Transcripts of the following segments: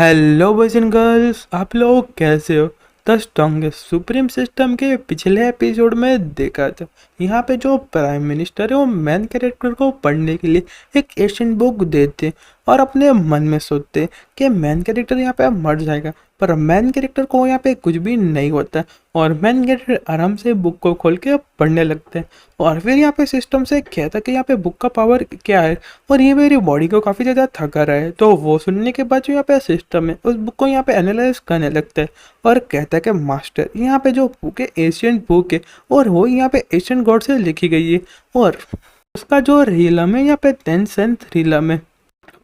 Hello boys and girls, आप लोग कैसे हो। द स्ट्रॉन्गेस्ट सुप्रीम सिस्टम के पिछले एपिसोड में देखा था। यहाँ पे जो प्राइम मिनिस्टर है वो मैन कैरेक्टर को पढ़ने के लिए एक एशियन बुक देते और अपने मन में सोचते कि मैन कैरेक्टर यहाँ पे मर जाएगा, पर मैन कैरेक्टर को यहाँ पे कुछ भी नहीं होता और मैन कैरेक्टर आराम से बुक को खोल के पढ़ने लगते हैं। और फिर यहाँ पे सिस्टम से कहता है कि यहाँ पे बुक का पावर क्या है और ये मेरी बॉडी को काफ़ी ज़्यादा थका रहा है। तो वो सुनने के बाद जो यहाँ पे सिस्टम है उस बुक को यहाँ पे एनालाइज करने लगता है और कहता है कि मास्टर, यहाँ पे जो बुक है एशियन बुक है और वो यहाँ पे एशियन गॉड से लिखी गई है और उसका जो रीलम है यहाँ पे 10th रीलम है,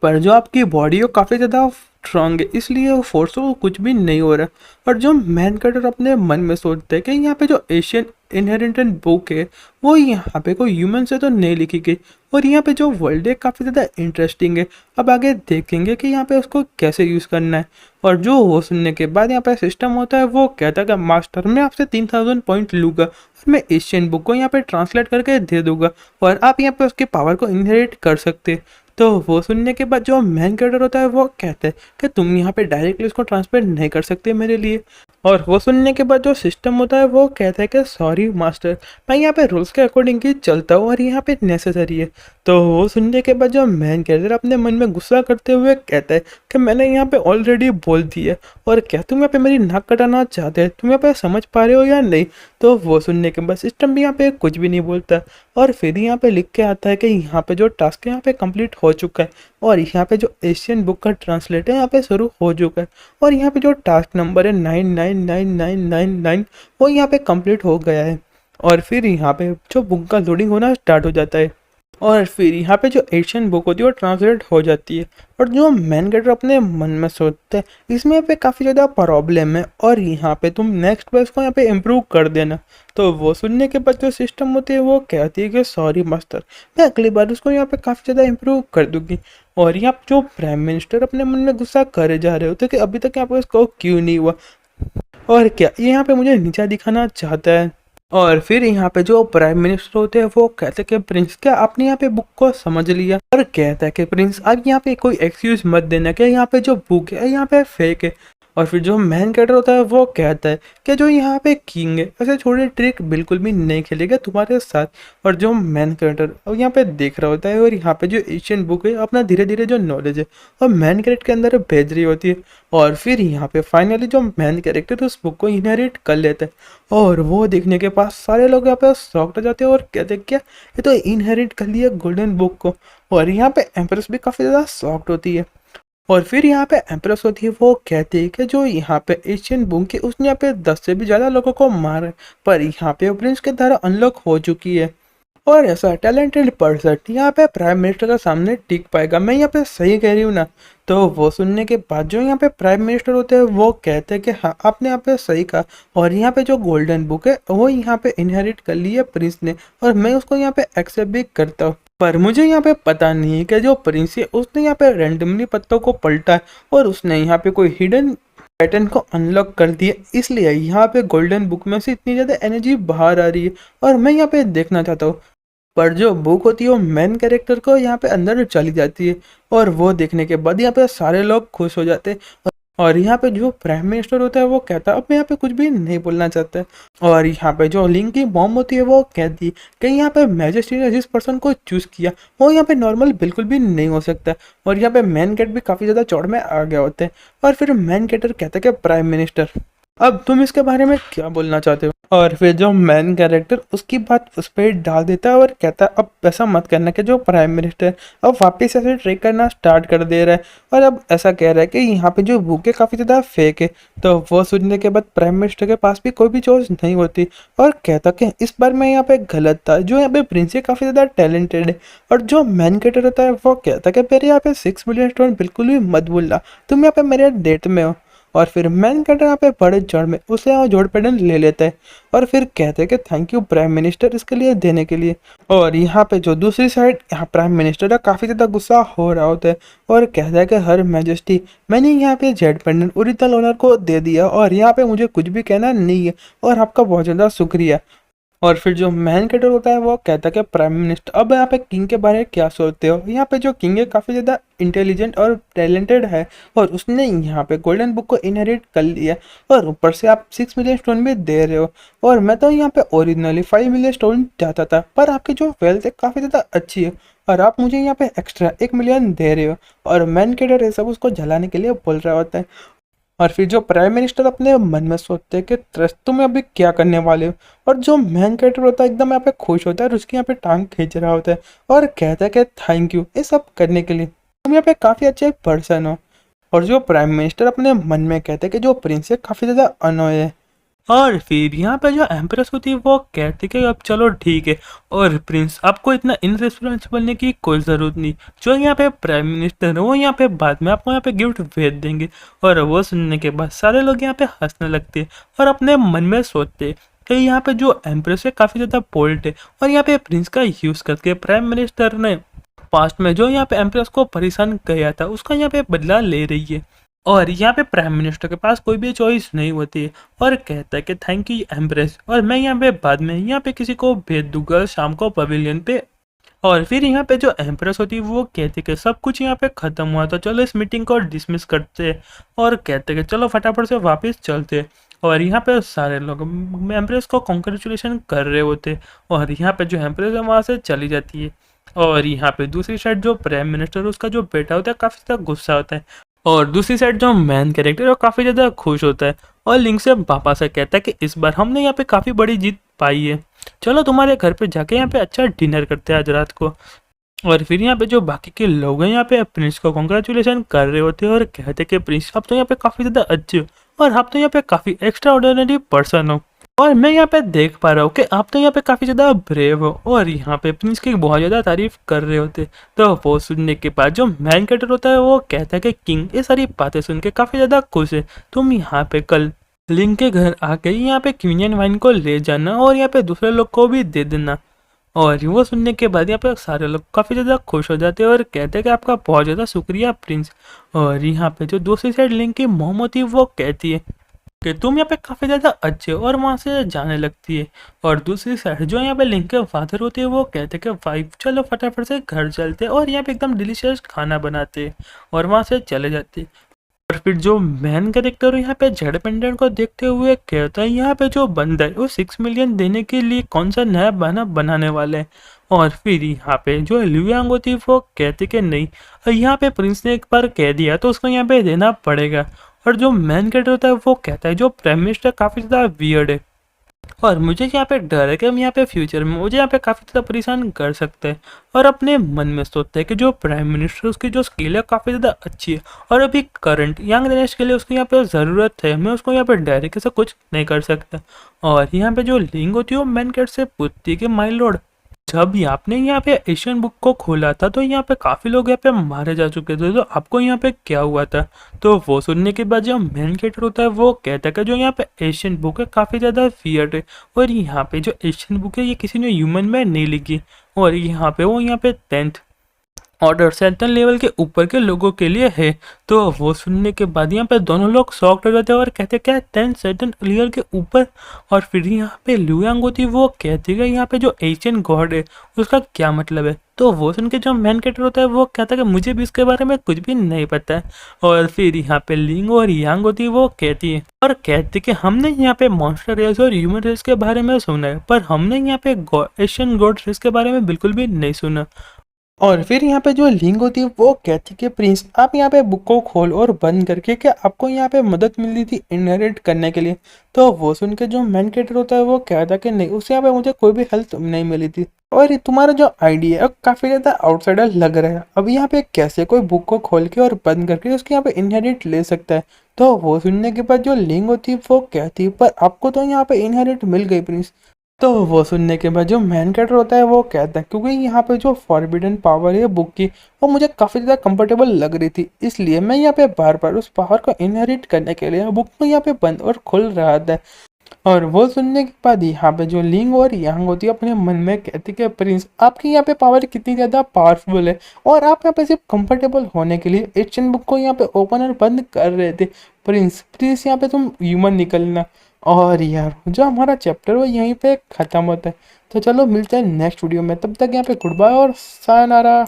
पर जो आपकी बॉडी है काफ़ी ज़्यादा स्ट्रांग है, इसलिए वो फोर्स को कुछ भी नहीं हो रहा। और जो मैन कटर अपने मन में सोचते हैं कि यहाँ पे जो एशियन इनहेरिटेंट बुक है वो यहाँ पे कोई ह्यूमन से तो नहीं लिखी गई और यहाँ पे जो वर्ल्ड है काफ़ी ज़्यादा इंटरेस्टिंग है। अब आगे देखेंगे कि यहाँ पे उसको कैसे यूज़ करना है। और जो वो सुनने के बाद यहाँ पे सिस्टम होता है वो कहता है कि मास्टर, मैं आपसे 3000 पॉइंट लूँगा और मैं एशियन बुक को यहाँ पे ट्रांसलेट करके दे दूँगा और आप यहाँ पे उसके पावर को इनहेरिट कर सकते हैं। तो वो सुनने के बाद जो मेन कैरेक्टर होता है वो कहता है कि तुम यहाँ पे डायरेक्टली उसको ट्रांसफर नहीं कर सकते मेरे लिए। और वो सुनने के बाद जो सिस्टम होता है वो कहता है कि सॉरी मास्टर, मैं यहाँ पे रूल्स के अकॉर्डिंग ही चलता हूँ और यहाँ पे नेसेसरी है। तो वो सुनने के बाद जो मेन कैरेक्टर अपने मन में गुस्सा करते हुए कहता है कि मैंने यहाँ पे ऑलरेडी बोल दिया और क्या तुम यहाँ पे मेरी नाक कटाना चाहते हैं, तुम यहाँ पे समझ पा रहे हो या नहीं। तो वो सुनने के बाद सिस्टम भी यहाँ पे कुछ भी नहीं बोलता और फिर यहाँ पे लिख के आता है कि यहाँ पे जो टास्क है यहाँ पे कंप्लीट हो चुका है और यहाँ पे जो एशियन बुक का ट्रांसलेट है यहाँ पे शुरू हो चुका है और यहाँ पे जो टास्क नंबर है 999999 वो यहाँ पे कंप्लीट हो गया है। और फिर यहाँ पे जो बुक का लोडिंग होना स्टार्ट हो जाता है और फिर यहाँ पे जो एशियन बुक होती है वो ट्रांसलेट हो जाती है। और जो मैन कैरेक्टर अपने मन में सोचते हैं इसमें पे काफ़ी ज़्यादा प्रॉब्लम है और यहाँ पे तुम नेक्स्ट बार इसको यहाँ पे इम्प्रूव कर देना। तो वो सुनने के बाद जो सिस्टम होती है वो कहती है कि सॉरी मास्टर, मैं अगली बार उसको यहाँ पे काफ़ी ज़्यादा इम्प्रूव कर दूंगी। और यहाँ पे जो प्राइम मिनिस्टर अपने मन में गुस्सा करे जा रहे होते कि अभी तक यहाँ पे इसको क्यों नहीं हुआ और क्या ये यहाँ पे मुझे नीचा दिखाना चाहता है। और फिर यहाँ पे जो प्राइम मिनिस्टर होते हैं वो कहते हैं कि प्रिंस, क्या आपने यहाँ पे बुक को समझ लिया। और कहता है कि प्रिंस, अब यहाँ पे कोई एक्सक्यूज मत देना कि यहाँ पे जो बुक है यहाँ पे फेक है। और फिर जो मैन कैरेक्टर होता है वो कहता है कि जो यहाँ पे किंग है ऐसे छोटे ट्रिक बिल्कुल भी नहीं खेलेगा तुम्हारे साथ। और जो मैन कैरेक्टर यहाँ पे देख रहा होता है और यहाँ पे जो एशियन बुक है अपना धीरे धीरे जो नॉलेज है और मैन कैरेक्टर के अंदर भेज रही होती है। और फिर यहाँ पे फाइनली जो मैन कैरेक्टर उस बुक को इनहेरिट कर लेता है और वो देखने के पास सारे लोग यहाँ पे शॉक्ड हो जाते हैं और कहते हैं क्या ये तो इनहेरिट कर लिया गोल्डन बुक को। और यहाँ पे एम्प्रेस भी काफ़ी ज़्यादा शॉक्ड होती है। और फिर यहाँ पे एम्प्रेस होती है वो कहती है कि जो यहाँ पे एशियन बुक है उसने यहाँ पे 10 से भी ज़्यादा लोगों को मारा है, पर यहाँ पे प्रिंस के द्वारा अनलॉक हो चुकी है और ऐसा टैलेंटेड पर्सन यहाँ पे प्राइम मिनिस्टर का सामने टिक पाएगा। मैं यहाँ पे सही कह रही हूँ ना। तो वो सुनने के बाद जो यहाँ पे प्राइम मिनिस्टर होते हैं वो कहते हैं कि हाँ आपने यहाँ पे सही कहा और यहाँ पे जो गोल्डन बुक है वो यहाँ पे इनहेरिट कर ली है प्रिंस ने और मैं उसको यहाँ पे एक्सेप्ट भी करता हूँ। पर मुझे यहाँ पे पता नहीं है कि जो प्रिंस है उसने यहाँ पे रैंडमली पत्तों को पलटा है और उसने यहाँ पे कोई हिडन पैटर्न को अनलॉक कर दिया, इसलिए यहाँ पे गोल्डन बुक में से इतनी ज़्यादा एनर्जी बाहर आ रही है और मैं यहाँ पे देखना चाहता हूँ। पर जो बुक होती है वो मेन कैरेक्टर को यहाँ पे अंदर चली जाती है और वो देखने के बाद यहाँ पे सारे लोग खुश हो जाते हैं। और यहाँ पे जो प्राइम मिनिस्टर होता है वो कहता है अब मैं यहाँ पे कुछ भी नहीं बोलना चाहता है। और यहाँ पे जो लिंक की बॉम्ब होती है वो कहती है कि यहाँ पे मैजेस्टी ने जिस पर्सन को चूज़ किया वो यहाँ पे नॉर्मल बिल्कुल भी नहीं हो सकता। और यहाँ पे मैन कैट भी काफ़ी ज़्यादा चौड़ में आ गया होता है। और फिर मैन कैटर कहता है कि प्राइम मिनिस्टर, अब तुम इसके बारे में क्या बोलना चाहते हो। और फिर जो मैन कैरेक्टर उसकी बात उस पर डाल देता है और कहता है अब ऐसा मत करना कि जो प्राइम मिनिस्टर अब वापस ऐसे ट्रेक करना स्टार्ट कर दे रहा है और अब ऐसा कह रहा है कि यहाँ पे जो बुक है काफ़ी ज़्यादा फेक है। तो वो सुनने के बाद प्राइम मिनिस्टर के पास भी कोई भी चॉइस नहीं होती और कहता कि इस बार मैं यहाँ पे गलत था, जो यहाँ पे प्रिंस काफ़ी ज़्यादा टैलेंटेड है। और जो मैन कैरेक्टर होता है वो कहता कि मेरे यहाँ पे 6 मिलियन स्टोन बिल्कुल भी मत भूलना, तुम यहाँ पे मेरे डेट में हो। और फिर मैन कैटर यहाँ पे बड़े जड़ में उसे यहाँ जोड़ पैटर्न ले लेता है और फिर कहते हैं कि थैंक यू प्राइम मिनिस्टर इसके लिए देने के लिए। और यहाँ पे जो दूसरी साइड यहाँ प्राइम मिनिस्टर का काफ़ी ज़्यादा गुस्सा हो रहा होता है और कहता है कि हर मैजेस्टी मैंने यहाँ पे जेड पैटर्न ओरिजिनल ओनर को दे दिया और यहाँ पे मुझे कुछ भी कहना नहीं है और आपका बहुत ज़्यादा शुक्रिया। और फिर जो मेन कैरेक्टर होता है वो कहता है कि प्राइम मिनिस्टर अब यहाँ पे किंग के बारे में क्या सोचते हो। यहाँ पे जो किंग है काफ़ी ज़्यादा इंटेलिजेंट और टैलेंटेड है और उसने यहाँ पे गोल्डन बुक को इनहेरिट कर लिया और ऊपर से आप 6 मिलियन स्टोन भी दे रहे हो। और मैं तो यहाँ पे ओरिजिनली 5 मिलियन स्टोन चाहता था, पर आपकी जो वेल्थ है काफ़ी ज़्यादा अच्छी है और आप मुझे यहाँ पे एक्स्ट्रा 1 मिलियन दे रहे हो। और मेन कैरेक्टर ये सब उसको जलाने के लिए बोल रहा होता है। और फिर जो प्राइम मिनिस्टर अपने मन में सोचते हैं कि त्रस्त तुम अभी क्या करने वाले हो। और जो मेन कैरेक्टर होता है एकदम यहाँ पे खुश होता है और उसकी यहाँ पे टांग खींच रहा होता है और कहता है कि थैंक यू ये सब करने के लिए, तुम यहाँ पे काफ़ी अच्छे पर्सन हो। और जो प्राइम मिनिस्टर अपने मन में कहते हैं कि जो प्रिंस है काफ़ी ज़्यादा अनोय है। और फिर यहाँ पे जो एम्प्रेस होती है वो कहती कि अब चलो ठीक है और प्रिंस आपको इतना इनरिस्पॉन्सिबल बनने की कोई ज़रूरत नहीं। जो यहाँ पे प्राइम मिनिस्टर है वो यहाँ पे बाद में आपको यहाँ पे गिफ्ट भेज देंगे। और वो सुनने के बाद सारे लोग यहाँ पे हंसने लगते हैं और अपने मन में सोचते हैं कि यहाँ पे जो एम्प्रेस है काफ़ी ज़्यादा बोल्ड है और यहाँ पे प्रिंस का यूज़ करके प्राइम मिनिस्टर ने पास्ट में जो यहाँ पे एम्प्रेस को परेशान किया था उसका यहाँ पे बदला ले रही है। और यहाँ पे प्राइम मिनिस्टर के पास कोई भी चॉइस नहीं होती है और कहता है कि थैंक यू एम्प्रेस और मैं यहाँ पे बाद में यहाँ पे किसी को भेज दूंगा शाम को पवेलियन पे। और फिर यहाँ पे जो एम्प्रेस होती है वो कहती है कि सब कुछ यहाँ पे ख़त्म हुआ तो चलो इस मीटिंग को डिसमिस करते हैं। और कहते हैं कि चलो फटाफट से वापस चलते हैं। और यहाँ पे सारे लोग एम्प्रेस को कॉन्ग्रेचुलेशन कर रहे होते और यहाँ पे जो एम्प्रेस है वहाँ से चली जाती है। और यहाँ पे दूसरी साइड जो प्राइम मिनिस्टर उसका जो बेटा होता है काफ़ी ज़्यादा गुस्सा होता है और दूसरी साइड जो मैन कैरेक्टर है वो काफ़ी ज़्यादा खुश होता है और लिंक से पापा से कहता है कि इस बार हमने यहाँ पे काफ़ी बड़ी जीत पाई है, चलो तुम्हारे घर पे जाके यहाँ पे अच्छा डिनर करते हैं आज रात को। और फिर यहाँ पे जो बाकी के लोग हैं यहाँ पे प्रिंस को कॉन्ग्रेचुलेशन कर रहे होते हैं और कहते हैं कि प्रिंस आप तो यहाँ पे काफ़ी ज़्यादा अच्छे हो और आप तो यहाँ पे काफ़ी एक्स्ट्रा ऑर्डिनरी पर्सन हो और मैं यहाँ पे देख पा रहा हूँ कि आप तो यहाँ पे काफ़ी ज़्यादा ब्रेव हो। और यहाँ पे प्रिंस की बहुत ज़्यादा तारीफ कर रहे होते। तो वो सुनने के बाद जो मैन कैरेक्टर होता है वो कहता है कि किंग ये सारी बातें सुन के काफ़ी ज़्यादा खुश है, तुम यहाँ पे कल लिंक के घर आके यहाँ पे क्वीनियन वाइन को ले जाना और यहाँ पे दूसरे लोग को भी दे देना। और वो सुनने के बाद यहाँ पे सारे लोग काफ़ी ज़्यादा खुश हो जाते हैं और कहते हैं कि आपका बहुत ज़्यादा शुक्रिया प्रिंस। और यहाँ पे जो दूसरी साइड लिंक की मोम होती है वो कहती है कि तुम यहाँ पे काफ़ी ज़्यादा अच्छे हो और वहाँ से जाने लगती है। और दूसरी साइड जो यहाँ पे लिंक के फादर होते हैं वो कहते हैं कि वाइफ चलो फटाफट से घर चलते हैं और यहाँ पे एकदम डिलीशियस खाना बनाते हैं और वहाँ से चले जाते हैं। और फिर जो मैन कैरेक्टर यहाँ पे जेड पेंडेंट को देखते हुए कहता है यहाँ पे जो बंदा है वो 6 मिलियन देने के लिए कौन सा नया बहाना बनाने वाले हैं। और फिर यहाँ पे जो लियांग होती है वो कहती कि नहीं, और यहाँ पे प्रिंस ने एक बार कह दिया तो उसको यहाँ पे देना पड़ेगा। और जो मैन कैरेक्टर होता है वो कहता है जो प्राइम मिनिस्टर काफ़ी ज़्यादा वियर्ड है और मुझे यहाँ पे डर है कि हम यहाँ पे फ्यूचर में मुझे यहाँ पे काफ़ी ज़्यादा परेशान कर सकते हैं। और अपने मन में सोचते हैं कि जो प्राइम मिनिस्टर उसकी जो स्किल है काफ़ी ज़्यादा अच्छी है और अभी करंट यंग जनरेशन के लिए उसको यहाँ पे ज़रूरत है, मैं उसको यहाँ पे डायरेक्ट से कुछ नहीं कर सकता। और यहाँ पे जो लिंक होती है वो मैन कैट से पूछती है कि माय लॉर्ड जब आपने यहाँ पे एशियन बुक को खोला था तो यहाँ पे काफ़ी लोग यहाँ पे मारे जा चुके थे, तो आपको यहाँ पे क्या हुआ था। तो वो सुनने के बाद जो मेन कैरेक्टर होता है वो कहता है कि जो यहाँ पे एशियन बुक है काफ़ी ज़्यादा फियर्ड है और यहाँ पे जो एशियन बुक है ये किसी ने ह्यूमन में नहीं लिखी और यहाँ पे वो यहाँ पे 10th ऑर्डर सेंट्रल लेवल के ऊपर के लोगों के लिए है। तो वो सुनने के बाद यहाँ पे दोनों लोग शॉक्ड हो जाते हैं और कहते क्या 10th सेंट्रल लेवल के ऊपर। और फिर यहाँ पे लुयांग होती वो कहती है यहाँ पे जो एशियन गॉड है उसका क्या मतलब है। तो वो सुन के जो मैन कैरेक्टर होता है वो कहता है कि मुझे भी इसके बारे में कुछ भी नहीं पता है। और फिर यहाँ पे लिंग और यांग होती है वो कहती है और कहती कि हमने यहाँ पे मॉन्स्टर रेस और ह्यूमन रेस के बारे में सुना है पर हमने यहाँ पे एशियन गॉड रेस के बारे में बिल्कुल भी नहीं सुना। और फिर यहाँ पे जो लिंग होती है वो कहती है कि प्रिंस आप यहाँ पे बुक को खोल और बंद करके क्या आपको यहाँ पे मदद मिली थी इनहेरिट करने के लिए। तो वो सुन के जो मैन कैरेक्टर होता है वो कहता कि नहीं, उससे यहाँ पे मुझे कोई भी हेल्प नहीं मिली थी और ये तुम्हारा जो आइडिया है काफ़ी ज़्यादा आउटसाइडर लग रहा है। अब यहाँ पे कैसे कोई बुक को खोल के और बंद करके उसके यहाँ पे इनहेरिट ले सकता है। तो वो सुनने के बाद जो लिंग होती है वो कहती है पर आपको तो यहाँ पे इनहेरिट मिल गई प्रिंस। तो वो सुनने के बाद जो मैन कैरेक्टर होता है वो कहता है क्योंकि यहाँ पे जो फॉरबिडन पावर है बुक की वो मुझे काफ़ी ज़्यादा कंफर्टेबल लग रही थी, इसलिए मैं यहाँ पे बार बार उस पावर को इनहेरिट करने के लिए बुक को यहाँ पे बंद और खुल रहा था। और वो सुनने के बाद यहाँ पे जो लिंग और यांग होती है अपने मन में कहती कि प्रिंस आपकी यहाँ पे पावर कितनी ज़्यादा पावरफुल है, और आप यहाँ पे सिर्फ कंफर्टेबल होने के लिए एशियन बुक को यहाँ पे ओपन और बंद कर रहे थे। प्रिंस प्लीज यहाँ पे तुम ह्यूमन निकलना। और यार जो हमारा चैप्टर वो यहीं पे ख़त्म होता है। तो चलो मिलते हैं नेक्स्ट वीडियो में, तब तक यहाँ पे गुड बाय और सायनारा।